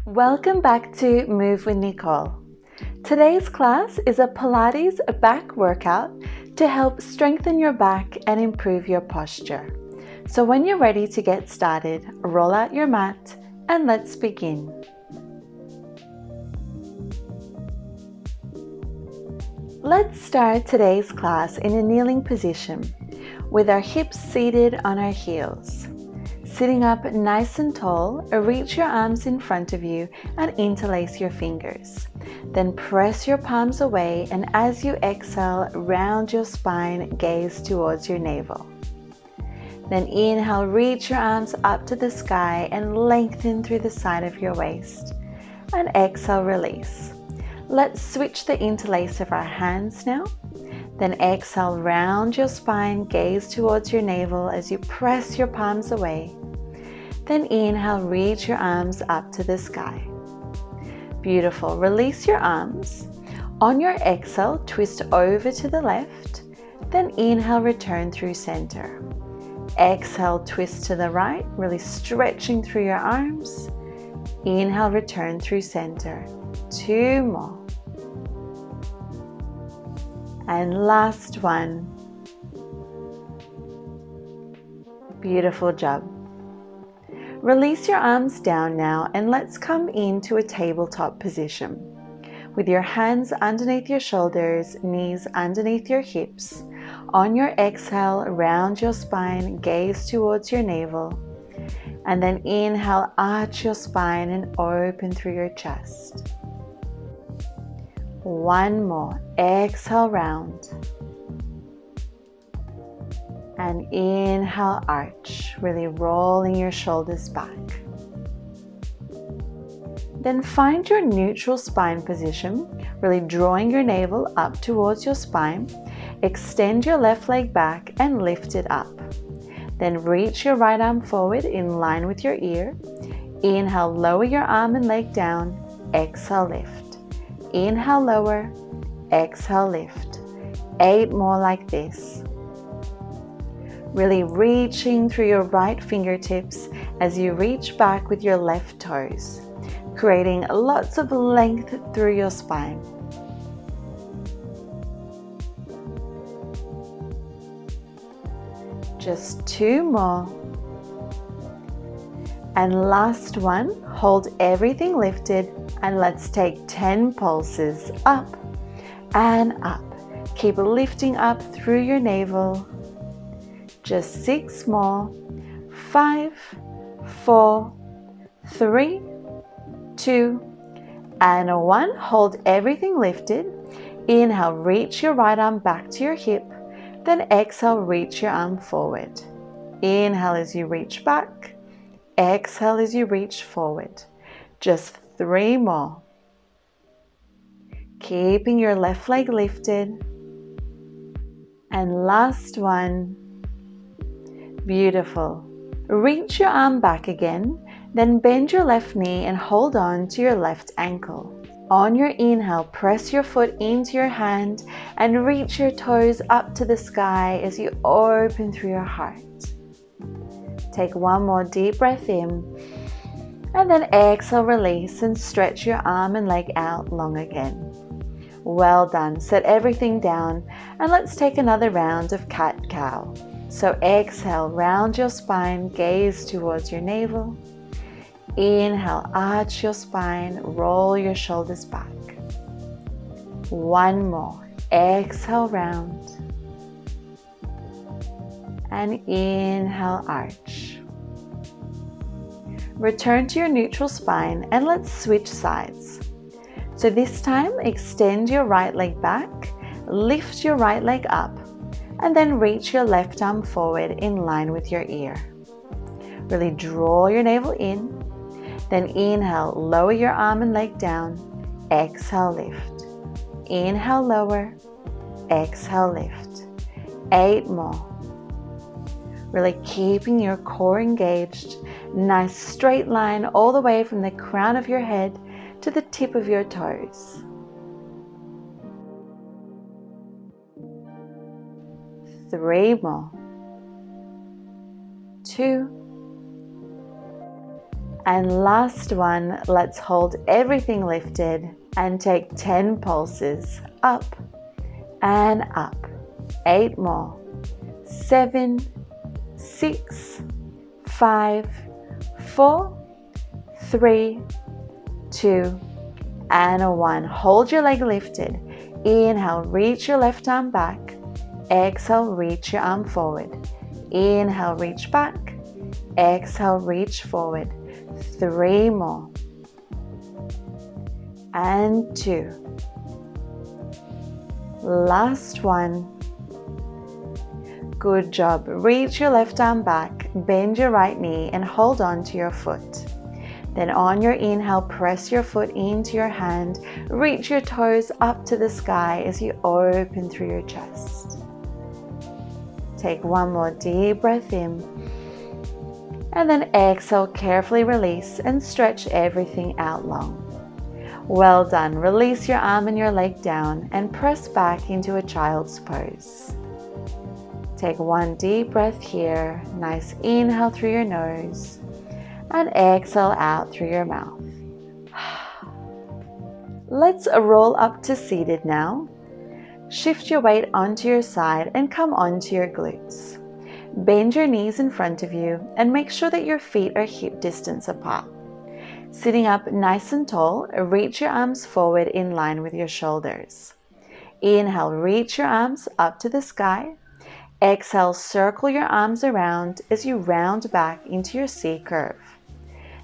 Welcome back to Move with Nicole. Today's class is a Pilates back workout to help strengthen your back and improve your posture. So when you're ready to get started, roll out your mat and let's begin. Let's start today's class in a kneeling position with our hips seated on our heels. Sitting up nice and tall, reach your arms in front of you and interlace your fingers. Then press your palms away, and as you exhale, round your spine, gaze towards your navel. Then inhale, reach your arms up to the sky and lengthen through the side of your waist. And exhale, release. Let's switch the interlace of our hands now. Then exhale, round your spine, gaze towards your navel as you press your palms away. Then inhale, reach your arms up to the sky. Beautiful. Release your arms. On your exhale, twist over to the left. Then inhale, return through center. Exhale, twist to the right, really stretching through your arms. Inhale, return through center. 2 more. And last one. Beautiful job. Release your arms down now and let's come into a tabletop position. With your hands underneath your shoulders, knees underneath your hips. On your exhale, round your spine, gaze towards your navel. And then inhale, arch your spine and open through your chest. 1 more. Exhale, round. And inhale, arch, really rolling your shoulders back. Then find your neutral spine position, really drawing your navel up towards your spine. Extend your left leg back and lift it up. Then reach your right arm forward in line with your ear. Inhale, lower your arm and leg down. Exhale, lift. Inhale, lower. Exhale, lift. 8 more like this. Really reaching through your right fingertips as you reach back with your left toes, creating lots of length through your spine. Just 2 more. And last one, hold everything lifted and let's take 10 pulses up and up. Keep lifting up through your navel. Just 6 more. 5, 4, 3, 2, and 1. Hold everything lifted. Inhale, reach your right arm back to your hip. Then exhale, reach your arm forward. Inhale as you reach back. Exhale as you reach forward. Just 3 more. Keeping your left leg lifted. And last one. Beautiful. Reach your arm back again, then bend your left knee and hold on to your left ankle. On your inhale, press your foot into your hand and reach your toes up to the sky as you open through your heart. Take 1 more deep breath in, and then exhale, release and stretch your arm and leg out long again. Well done. Set everything down and let's take another round of cat-cow. So exhale, round your spine, gaze towards your navel. Inhale, arch your spine, roll your shoulders back. 1 more. Exhale, round. And inhale, arch. Return to your neutral spine and let's switch sides. So this time, extend your right leg back, lift your right leg up, and then reach your left arm forward in line with your ear. Really draw your navel in. Then inhale, lower your arm and leg down. Exhale, lift. Inhale, lower. Exhale, lift. 8 more. Really keeping your core engaged. Nice straight line all the way from the crown of your head to the tip of your toes. 3 more. 2. And last one, let's hold everything lifted and take 10 pulses up and up. 8 more. 7, 6, 5, 4, 3, 2, and 1. Hold your leg lifted. Inhale, reach your left arm back. Exhale, reach your arm forward. Inhale, reach back. Exhale, reach forward. 3 more. And 2. Last one. Good job. Reach your left arm back, bend your right knee and hold on to your foot. Then on your inhale, press your foot into your hand. Reach your toes up to the sky as you open through your chest. Take one more deep breath in. And then exhale, carefully release and stretch everything out long. Well done. Release your arm and your leg down and press back into a child's pose. Take one deep breath here. Nice inhale through your nose and exhale out through your mouth. Let's roll up to seated now. Shift your weight onto your side and come onto your glutes. Bend your knees in front of you and make sure that your feet are hip distance apart. Sitting up nice and tall, reach your arms forward in line with your shoulders. Inhale, reach your arms up to the sky. Exhale, circle your arms around as you round back into your C curve.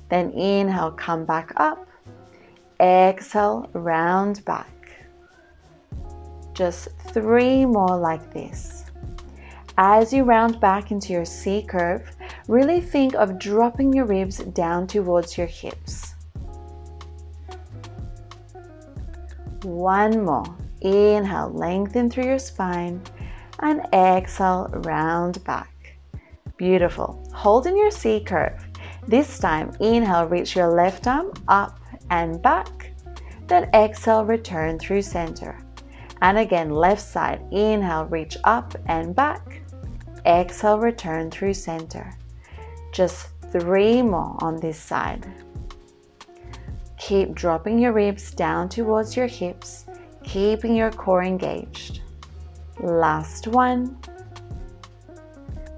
Then inhale, come back up. Exhale, round back. Just 3 more like this. As you round back into your C curve, really think of dropping your ribs down towards your hips. 1 more. Inhale, lengthen through your spine. And exhale, round back. Beautiful. Hold in your C curve. This time, inhale, reach your left arm up and back. Then exhale, return through center. And again, left side. Inhale, reach up and back. Exhale, return through center. Just 3 more on this side. Keep dropping your ribs down towards your hips, keeping your core engaged. Last one.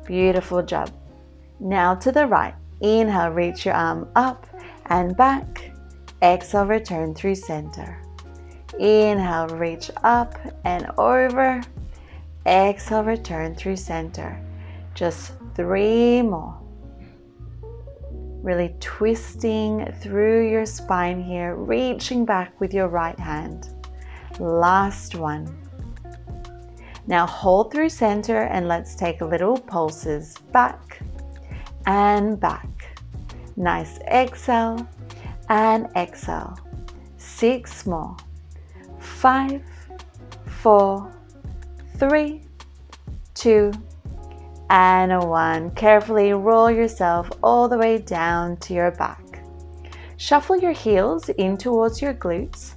Beautiful job. Now to the right. Inhale, reach your arm up and back. Exhale, return through center. Inhale, reach up and over. Exhale, return through center. Just 3 more. Really twisting through your spine here, reaching back with your right hand. Last one. Now hold through center and let's take little pulses back and back. Nice exhale and exhale. 6 more. 5, 4, 3, 2, and 1. Carefully roll yourself all the way down to your back. Shuffle your heels in towards your glutes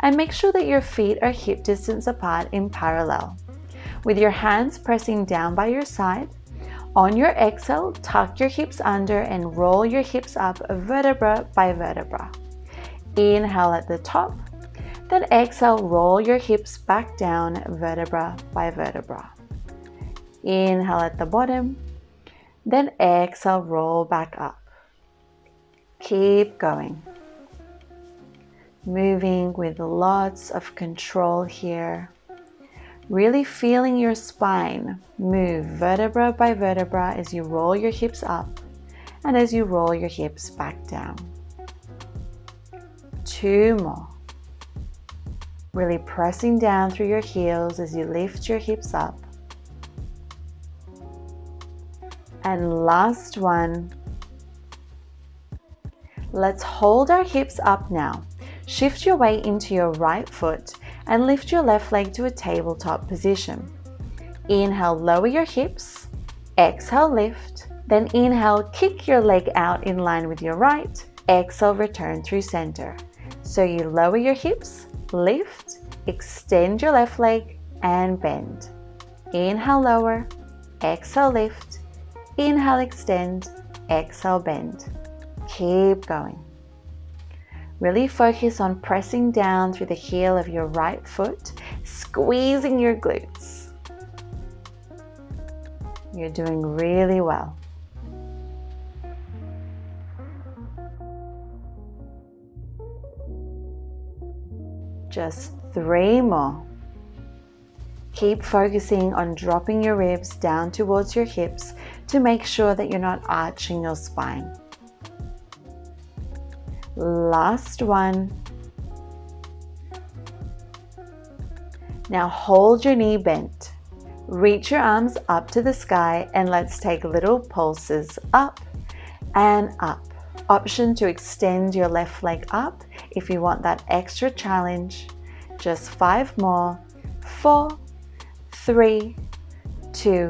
and make sure that your feet are hip distance apart in parallel. With your hands pressing down by your side, on your exhale, tuck your hips under and roll your hips up vertebra by vertebra. Inhale at the top, then exhale, roll your hips back down vertebra by vertebra. Inhale at the bottom, then exhale, roll back up. Keep going. Moving with lots of control here. Really feeling your spine move vertebra by vertebra as you roll your hips up and as you roll your hips back down. 2 more. Really pressing down through your heels as you lift your hips up. And last one. Let's hold our hips up now. Shift your weight into your right foot and lift your left leg to a tabletop position. Inhale, lower your hips. Exhale, lift. Then inhale, kick your leg out in line with your right. Exhale, return through center. So you lower your hips, lift, extend your left leg and bend. Inhale, lower. Exhale, lift. Inhale, extend. Exhale, bend. Keep going. Really focus on pressing down through the heel of your right foot, squeezing your glutes. You're doing really well. Just 3 more. Keep focusing on dropping your ribs down towards your hips to make sure that you're not arching your spine. Last one. Now hold your knee bent. Reach your arms up to the sky and let's take little pulses up and up. Option to extend your left leg up if you want that extra challenge. Just 5 more. 4, 3, 2,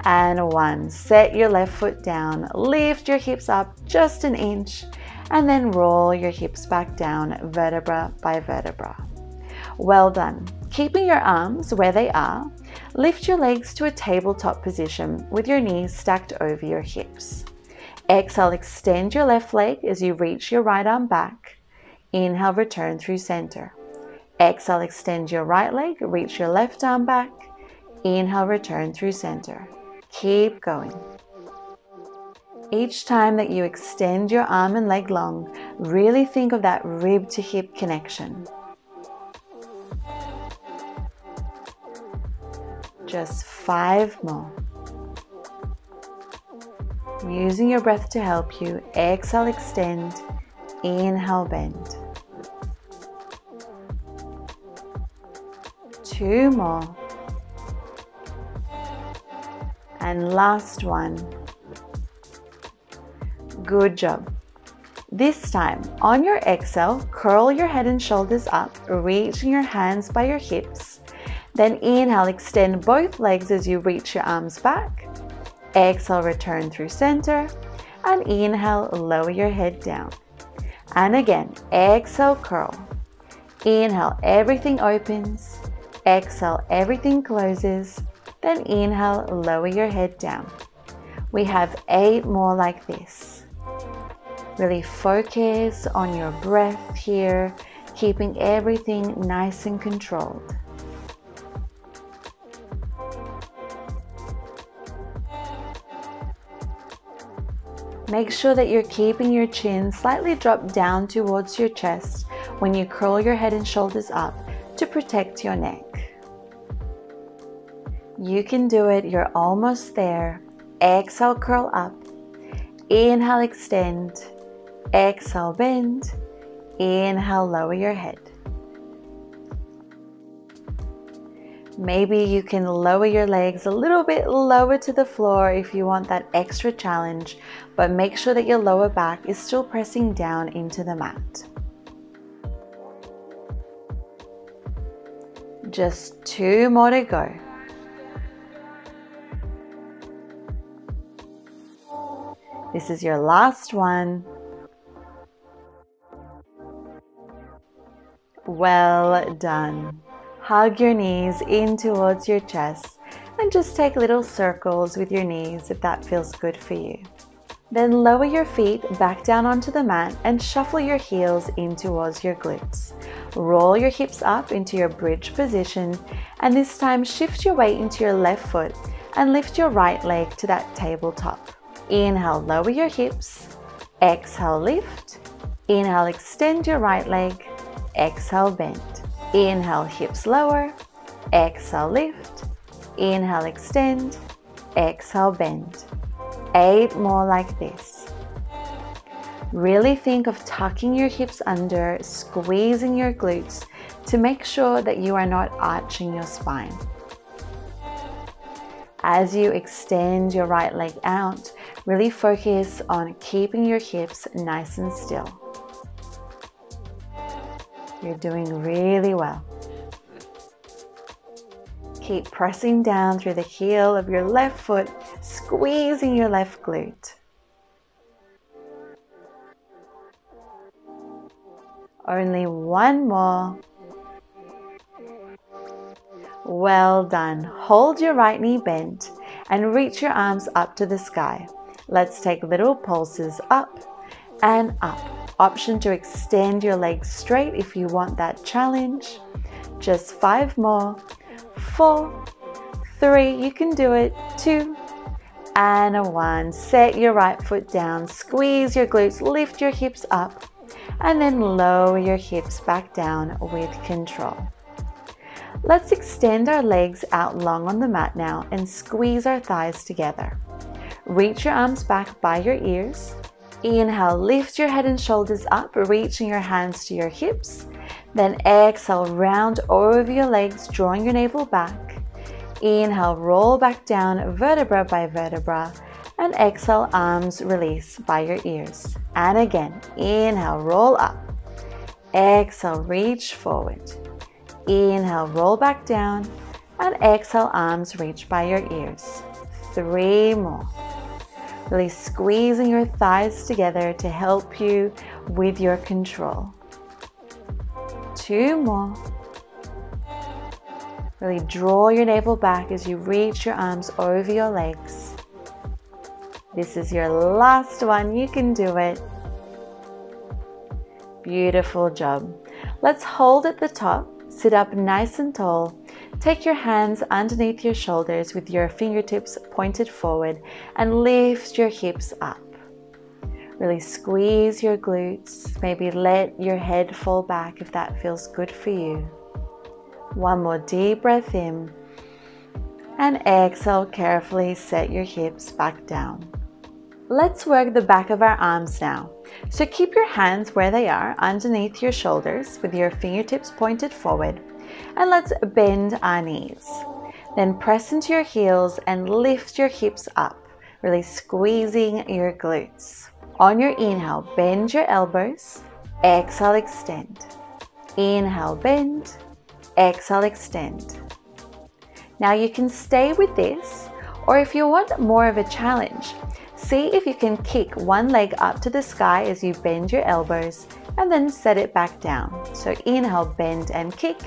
and 1. Set your left foot down. Lift your hips up just an inch and then roll your hips back down vertebra by vertebra. Well done. Keeping your arms where they are, lift your legs to a tabletop position with your knees stacked over your hips. Exhale, extend your left leg as you reach your right arm back. Inhale, return through center. Exhale, extend your right leg, reach your left arm back. Inhale, return through center. Keep going. Each time that you extend your arm and leg long, really think of that rib to hip connection. Just 5 more. Using your breath to help you, exhale, extend, inhale, bend. 2 more. And last one. Good job. This time, on your exhale, curl your head and shoulders up, reaching your hands by your hips. Then inhale, extend both legs as you reach your arms back. Exhale, return through center. And inhale, lower your head down. And again, exhale, curl. Inhale, everything opens. Exhale, everything closes. Then inhale, lower your head down. We have 8 more like this. Really focus on your breath here, keeping everything nice and controlled. Make sure that you're keeping your chin slightly dropped down towards your chest when you curl your head and shoulders up to protect your neck. You can do it, you're almost there. Exhale, curl up. Inhale, extend. Exhale, bend. Inhale, lower your head. Maybe you can lower your legs a little bit lower to the floor if you want that extra challenge, but make sure that your lower back is still pressing down into the mat. Just 2 more to go. This is your last one. Well done. Hug your knees in towards your chest and just take little circles with your knees if that feels good for you. Then lower your feet back down onto the mat and shuffle your heels in towards your glutes. Roll your hips up into your bridge position and this time shift your weight into your left foot and lift your right leg to that tabletop. Inhale, lower your hips. Exhale, lift. Inhale, extend your right leg. Exhale, bend. Inhale, hips lower. Exhale, lift. Inhale, extend. Exhale, bend. 8 more like this. Really think of tucking your hips under, squeezing your glutes to make sure that you are not arching your spine. As you extend your right leg out, really focus on keeping your hips nice and still. You're doing really well. Keep pressing down through the heel of your left foot, squeezing your left glute. Only 1 more. Well done. Hold your right knee bent and reach your arms up to the sky. Let's take little pulses up and up. Option to extend your legs straight if you want that challenge. Just 5 more. 4, 3, you can do it. 2, and 1. Set your right foot down, squeeze your glutes, lift your hips up, and then lower your hips back down with control. Let's extend our legs out long on the mat now and squeeze our thighs together. Reach your arms back by your ears. Inhale, lift your head and shoulders up, reaching your hands to your hips. Then exhale, round over your legs, drawing your navel back. Inhale, roll back down vertebra by vertebra, and exhale, arms release by your ears. And again, inhale, roll up. Exhale, reach forward. Inhale, roll back down, and exhale, arms reach by your ears. 3 more. Really squeezing your thighs together to help you with your control. 2 more. Really draw your navel back as you reach your arms over your legs. This is your last one. You can do it. Beautiful job. Let's hold at the top. Sit up nice and tall. Take your hands underneath your shoulders with your fingertips pointed forward and lift your hips up. Really squeeze your glutes. Maybe let your head fall back if that feels good for you. One more deep breath in. And exhale, carefully set your hips back down. Let's work the back of our arms now. So keep your hands where they are underneath your shoulders with your fingertips pointed forward. And let's bend our knees. Then press into your heels and lift your hips up, really squeezing your glutes. On your inhale, bend your elbows. Exhale, extend. Inhale, bend. Exhale, extend. Now you can stay with this, or if you want more of a challenge, see if you can kick one leg up to the sky as you bend your elbows and then set it back down. So inhale, bend and kick.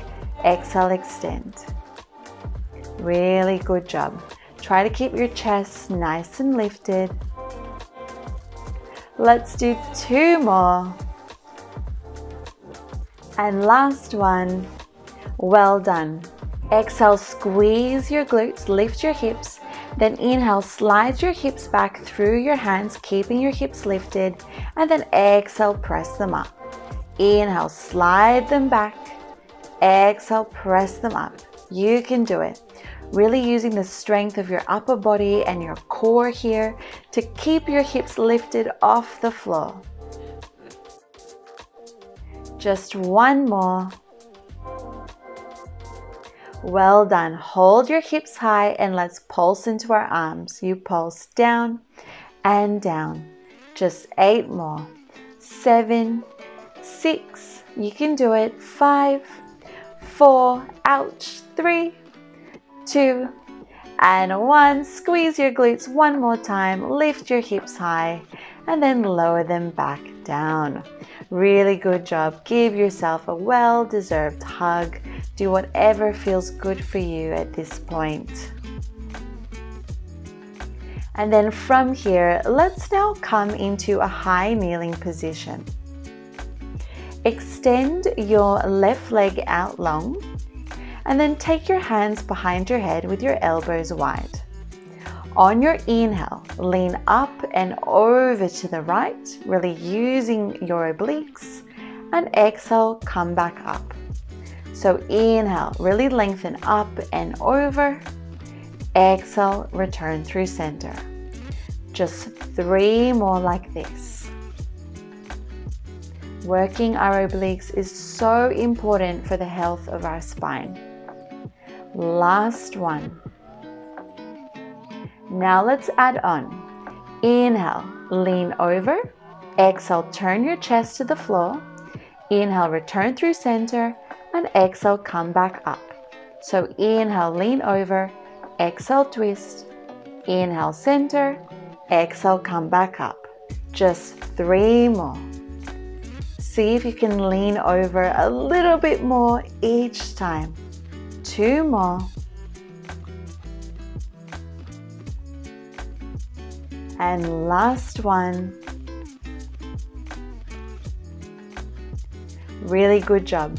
Exhale, extend. Really good job. Try to keep your chest nice and lifted. Let's do 2 more. And last one. Well done. Exhale, squeeze your glutes, lift your hips. Then inhale, slide your hips back through your hands, keeping your hips lifted. And then exhale, press them up. Inhale, slide them back. Exhale, press them up. You can do it. Really using the strength of your upper body and your core here to keep your hips lifted off the floor. Just 1 more. Well done. Hold your hips high and let's pulse into our arms. You pulse down and down. Just 8 more. 7, 6. You can do it. 5, 4, ouch. 3, 2, and 1. Squeeze your glutes one more time. Lift your hips high and then lower them back down. Really good job. Give yourself a well-deserved hug. Do whatever feels good for you at this point. And then from here, let's now come into a high kneeling position. Extend your left leg out long and then take your hands behind your head with your elbows wide. On your inhale, lean up and over to the right, really using your obliques, and exhale, come back up. So inhale, really lengthen up and over. Exhale, return through center. Just 3 more like this. Working our obliques is so important for the health of our spine. Last one. Now let's add on. Inhale, lean over. Exhale, turn your chest to the floor. Inhale, return through center. And exhale, come back up. So inhale, lean over. Exhale, twist. Inhale, center. Exhale, come back up. Just 3 more. See if you can lean over a little bit more each time. 2 more. And last one. Really good job.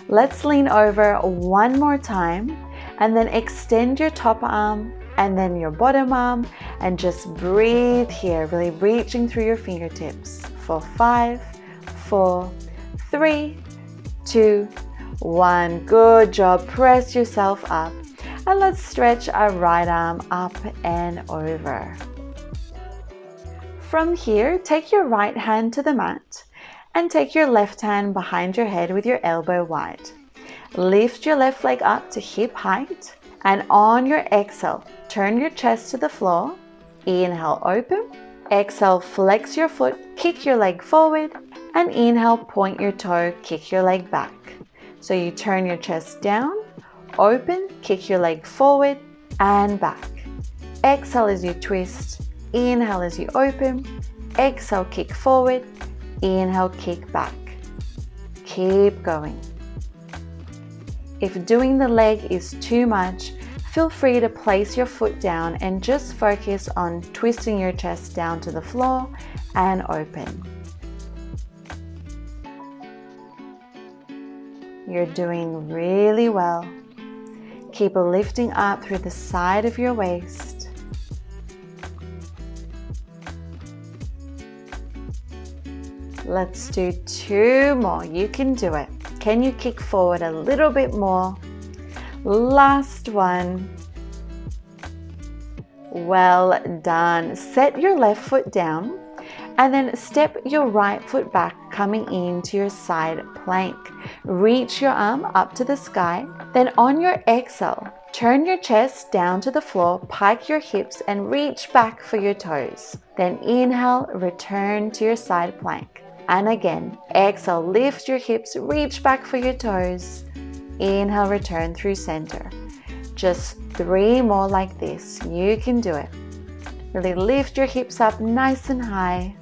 Let's lean over one more time and then extend your top arm and then your bottom arm and just breathe here, really reaching through your fingertips for 5, 4, 3, 2, 1. Good job. Press yourself up and let's stretch our right arm up and over. From here, take your right hand to the mat and take your left hand behind your head with your elbow wide. Lift your left leg up to hip height and on your exhale, turn your chest to the floor. Inhale, open. Exhale, flex your foot, kick your leg forward, and inhale, point your toe, kick your leg back. So you turn your chest down, open, kick your leg forward and back. Exhale as you twist. Inhale as you open. Exhale, kick forward. Inhale, kick back. Keep going. If doing the leg is too much, feel free to place your foot down and just focus on twisting your chest down to the floor and open. You're doing really well. Keep lifting up through the side of your waist. Let's do 2 more. You can do it. Can you kick forward a little bit more? Last one. Well done. Set your left foot down and then step your right foot back, coming into your side plank. Reach your arm up to the sky. Then on your exhale, turn your chest down to the floor, pike your hips and reach back for your toes. Then inhale, return to your side plank. And again, exhale, lift your hips, reach back for your toes. Inhale, return through center. Just 3 more like this. You can do it. Really lift your hips up nice and high.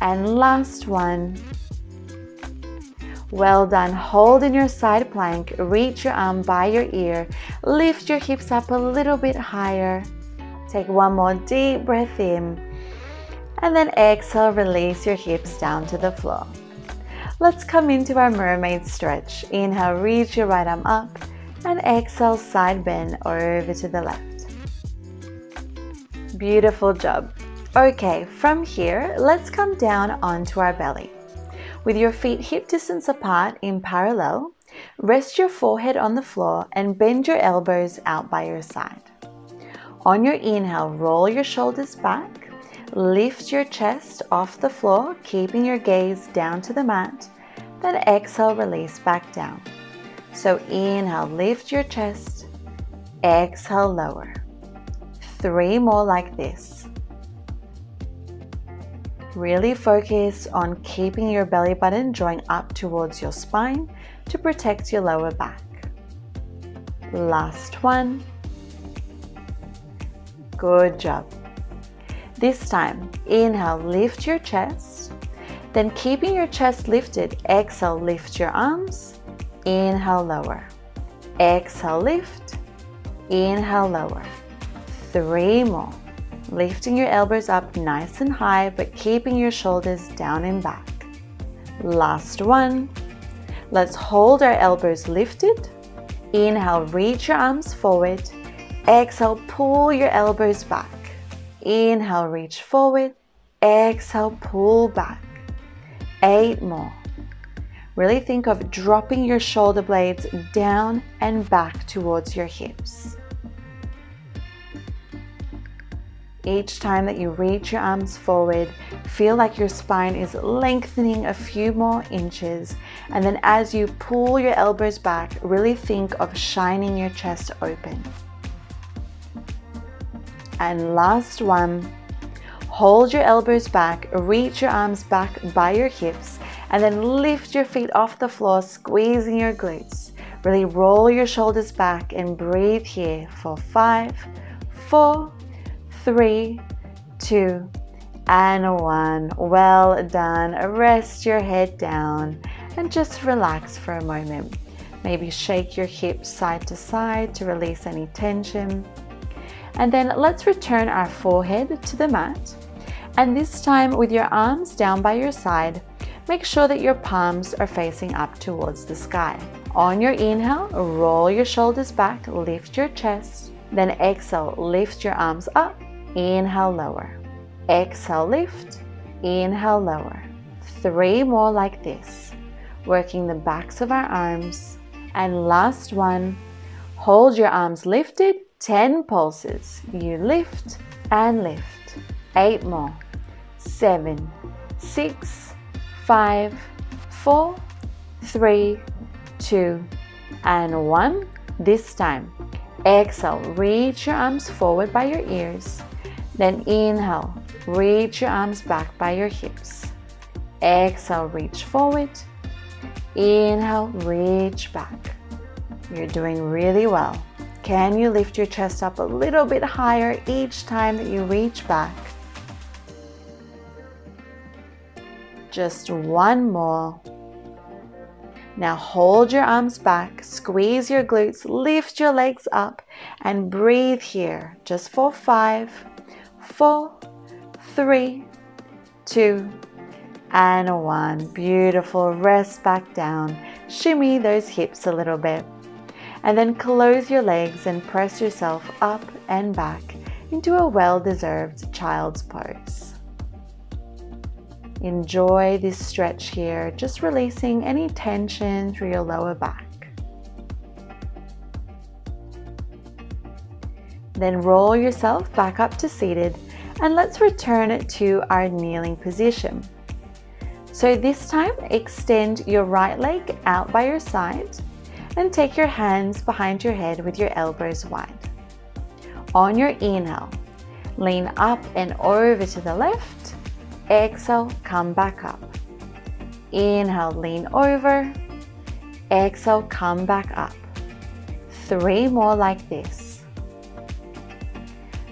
And last one. Well done. Hold in your side plank. Reach your arm by your ear. Lift your hips up a little bit higher. Take 1 more deep breath in. And then exhale, release your hips down to the floor. Let's come into our mermaid stretch. Inhale, reach your right arm up. And exhale, side bend over to the left. Beautiful job. Okay, from here, let's come down onto our belly. With your feet hip distance apart in parallel, rest your forehead on the floor and bend your elbows out by your side. On your inhale, roll your shoulders back. Lift your chest off the floor, keeping your gaze down to the mat. Then exhale, release back down. So inhale, lift your chest. Exhale, lower. 3 more like this. Really focus on keeping your belly button drawing up towards your spine to protect your lower back. Last one. Good job. This time, inhale, lift your chest. Then keeping your chest lifted, exhale, lift your arms. Inhale, lower. Exhale, lift. Inhale, lower. 3 more. Lifting your elbows up nice and high, but keeping your shoulders down and back. Last one. Let's hold our elbows lifted. Inhale, reach your arms forward. Exhale, pull your elbows back. Inhale, reach forward. Exhale, pull back. 8 more. Really think of dropping your shoulder blades down and back towards your hips. Each time that you reach your arms forward, feel like your spine is lengthening a few more inches. And then as you pull your elbows back, really think of shining your chest open. And last one, hold your elbows back, reach your arms back by your hips, and then lift your feet off the floor, squeezing your glutes. Really roll your shoulders back and breathe here for 5, 4, 3, 2, and 1. Well done. Rest your head down and just relax for a moment. Maybe shake your hips side to side to release any tension. And then let's return our forehead to the mat. And this time with your arms down by your side, Make sure that your palms are facing up towards the sky. On your inhale, roll your shoulders back, lift your chest. Then exhale, lift your arms up. Inhale, lower. Exhale, lift. Inhale, lower. 3 more like this. Working the backs of our arms. And last one. Hold your arms lifted. 10 pulses. You lift and lift. 8 more. 7, 6, 5, 4, 3, 2, and 1. This time, exhale, reach your arms forward by your ears. Then inhale, reach your arms back by your hips. Exhale, reach forward. Inhale, reach back. You're doing really well. Can you lift your chest up a little bit higher each time that you reach back? Just 1 more. Now hold your arms back, squeeze your glutes, lift your legs up, and breathe here just for 5, 4, 3, 2, and 1. Beautiful. Rest back down. Shimmy those hips a little bit. And then close your legs and press yourself up and back into a well-deserved child's pose. Enjoy this stretch here, just releasing any tension through your lower back. Then roll yourself back up to seated, and let's return it to our kneeling position. So this time, extend your right leg out by your side and take your hands behind your head with your elbows wide. On your inhale, lean up and over to the left. Exhale, come back up. Inhale, lean over. Exhale, come back up. 3 more like this.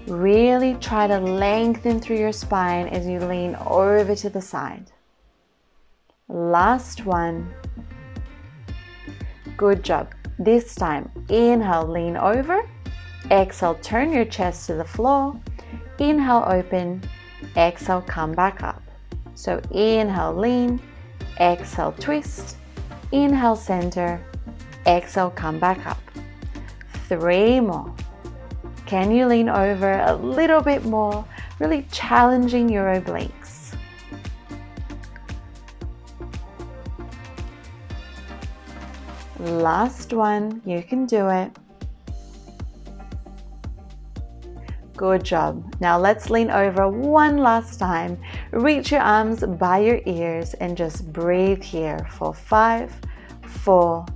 Really try to lengthen through your spine as you lean over to the side. Last one. Good job. This time, inhale, lean over. Exhale, turn your chest to the floor. Inhale, open. Exhale, come back up. So inhale, lean. Exhale, twist. Inhale, center. Exhale, come back up. 3 more. Can you lean over a little bit more, really challenging your obliques? Last one, you can do it. Good job. Now let's lean over one last time. Reach your arms by your ears and just breathe here for 5, 4,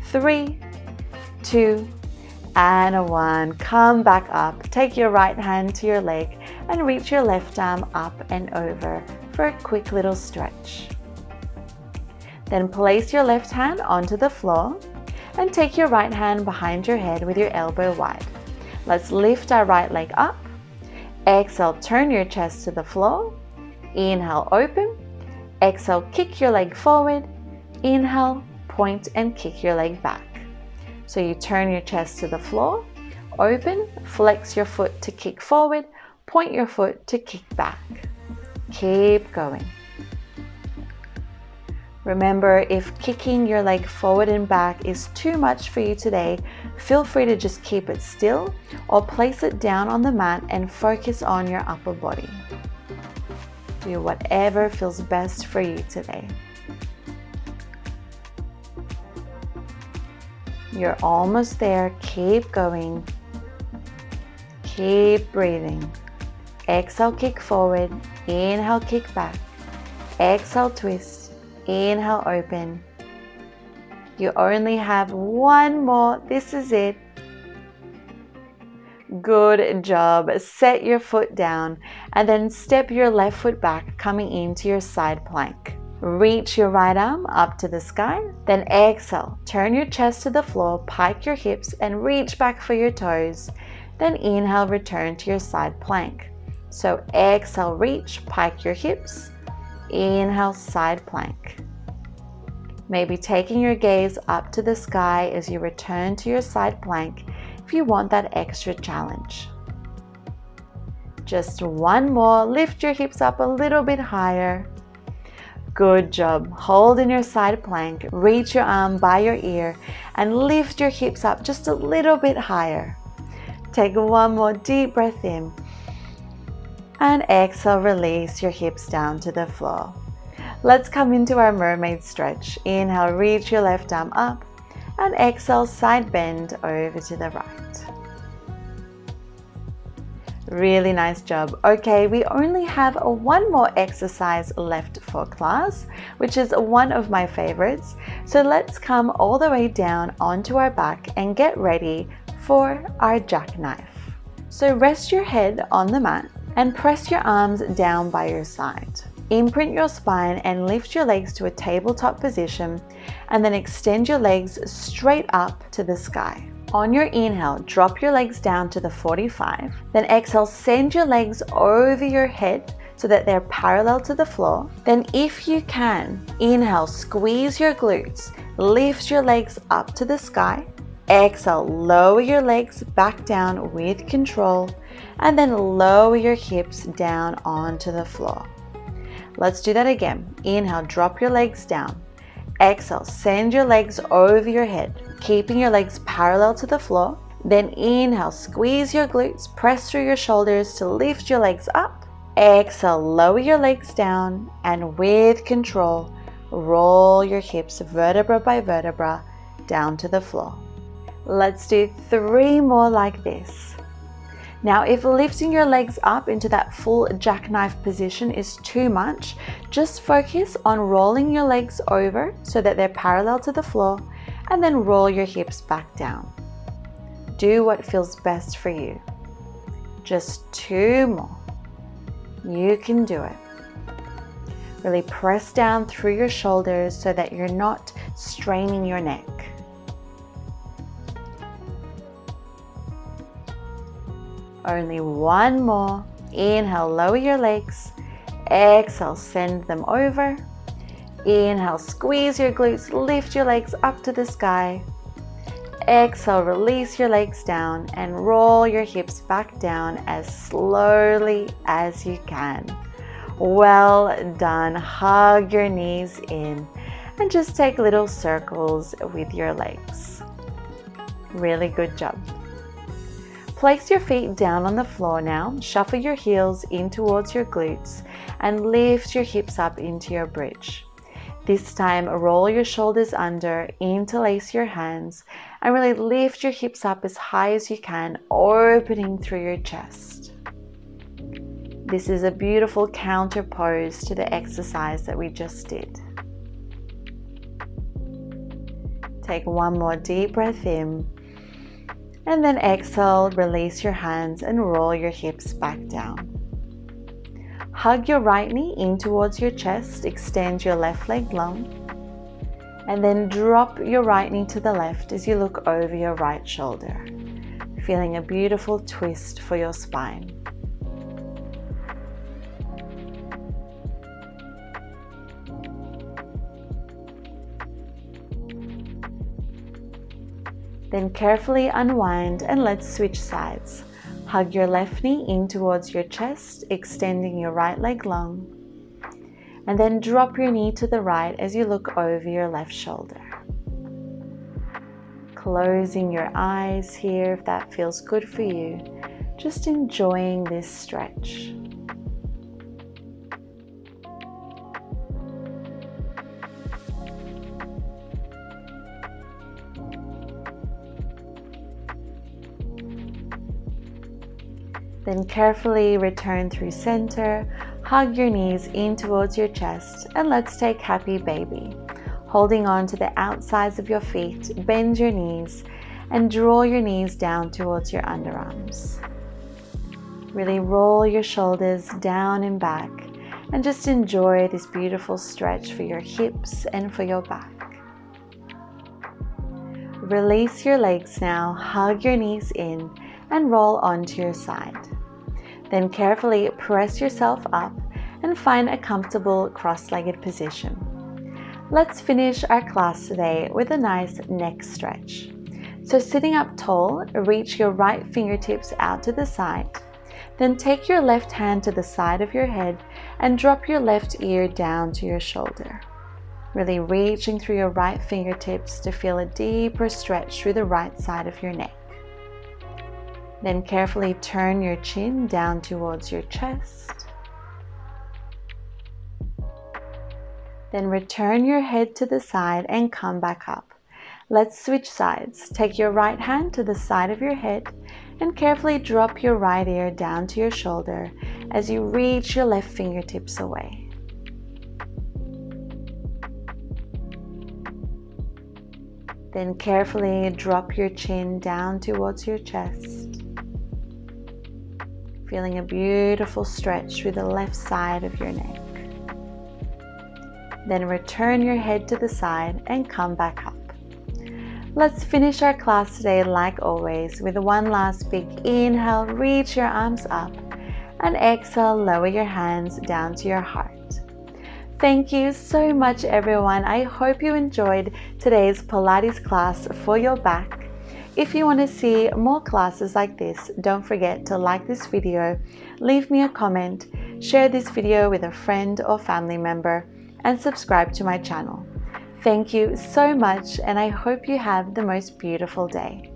3, 2, and 1. Come back up. Take your right hand to your leg and reach your left arm up and over for a quick little stretch. Then place your left hand onto the floor and take your right hand behind your head with your elbow wide. Let's lift our right leg up. Exhale, turn your chest to the floor. Inhale, open. Exhale, kick your leg forward. Inhale, point and kick your leg back. So you turn your chest to the floor, open, flex your foot to kick forward, point your foot to kick back. Keep going. Remember, if kicking your leg forward and back is too much for you today, feel free to just keep it still or place it down on the mat and focus on your upper body. Do whatever feels best for you today. You're almost there. Keep going. Keep breathing. Exhale, kick forward. Inhale, kick back. Exhale, twist. Inhale, open. You only have 1 more. This is it. Good job. Set your foot down and then step your left foot back, coming into your side plank. Reach your right arm up to the sky. Then exhale. Turn your chest to the floor, pike your hips and reach back for your toes. Then inhale, return to your side plank. So exhale, reach, pike your hips. Inhale, side plank. Maybe taking your gaze up to the sky as you return to your side plank if you want that extra challenge. Just 1 more. Lift your hips up a little bit higher. Good job. Hold in your side plank, reach your arm by your ear and lift your hips up just a little bit higher. Take one more deep breath in and exhale, release your hips down to the floor. Let's come into our mermaid stretch. Inhale, reach your left arm up and exhale, side bend over to the right. Really nice job. Okay, we only have one more exercise left for class, which is one of my favorites. So let's come all the way down onto our back and get ready for our jackknife. So rest your head on the mat and press your arms down by your side. Imprint your spine and lift your legs to a tabletop position and then extend your legs straight up to the sky. On your inhale, drop your legs down to the 45. Then exhale, send your legs over your head so that they're parallel to the floor. Then if you can, inhale, squeeze your glutes, lift your legs up to the sky. Exhale, lower your legs back down with control and then lower your hips down onto the floor. Let's do that again. Inhale, drop your legs down. Exhale, send your legs over your head, keeping your legs parallel to the floor. Then inhale, squeeze your glutes, press through your shoulders to lift your legs up. Exhale, lower your legs down and with control, roll your hips vertebra by vertebra down to the floor. Let's do 3 more like this. Now, if lifting your legs up into that full jackknife position is too much, just focus on rolling your legs over so that they're parallel to the floor and then roll your hips back down. Do what feels best for you. Just 2 more. You can do it. Really press down through your shoulders so that you're not straining your neck. Only 1 more. Inhale, lower your legs. Exhale, send them over. Inhale, squeeze your glutes, lift your legs up to the sky. Exhale, release your legs down and roll your hips back down as slowly as you can. Well done. Hug your knees in and just take little circles with your legs. Really good job. Place your feet down on the floor now. Shuffle your heels in towards your glutes and lift your hips up into your bridge. This time, roll your shoulders under, interlace your hands, and really lift your hips up as high as you can, opening through your chest. This is a beautiful counter pose to the exercise that we just did. Take 1 more deep breath in. And then exhale, release your hands and roll your hips back down. Hug your right knee in towards your chest, extend your left leg long, and then drop your right knee to the left as you look over your right shoulder, feeling a beautiful twist for your spine. Then carefully unwind and let's switch sides. Hug your left knee in towards your chest, extending your right leg long. And then drop your knee to the right as you look over your left shoulder. Closing your eyes here if that feels good for you. Just enjoying this stretch. Then carefully return through center, hug your knees in towards your chest, and let's take happy baby. Holding on to the outsides of your feet, bend your knees and draw your knees down towards your underarms. Really roll your shoulders down and back and just enjoy this beautiful stretch for your hips and for your back. Release your legs now, hug your knees in and roll onto your side. Then carefully press yourself up and find a comfortable cross-legged position. Let's finish our class today with a nice neck stretch. So sitting up tall, reach your right fingertips out to the side. Then take your left hand to the side of your head and drop your left ear down to your shoulder. Really reaching through your right fingertips to feel a deeper stretch through the right side of your neck. Then carefully turn your chin down towards your chest. Then return your head to the side and come back up. Let's switch sides. Take your right hand to the side of your head and carefully drop your right ear down to your shoulder as you reach your left fingertips away. Then carefully drop your chin down towards your chest. Feeling a beautiful stretch through the left side of your neck. Then return your head to the side and come back up. Let's finish our class today like always with one last big inhale, reach your arms up, and exhale, lower your hands down to your heart. Thank you so much everyone. I hope you enjoyed today's Pilates class for your back. If you want to see more classes like this, don't forget to like this video, leave me a comment, share this video with a friend or family member, and subscribe to my channel. Thank you so much, and I hope you have the most beautiful day.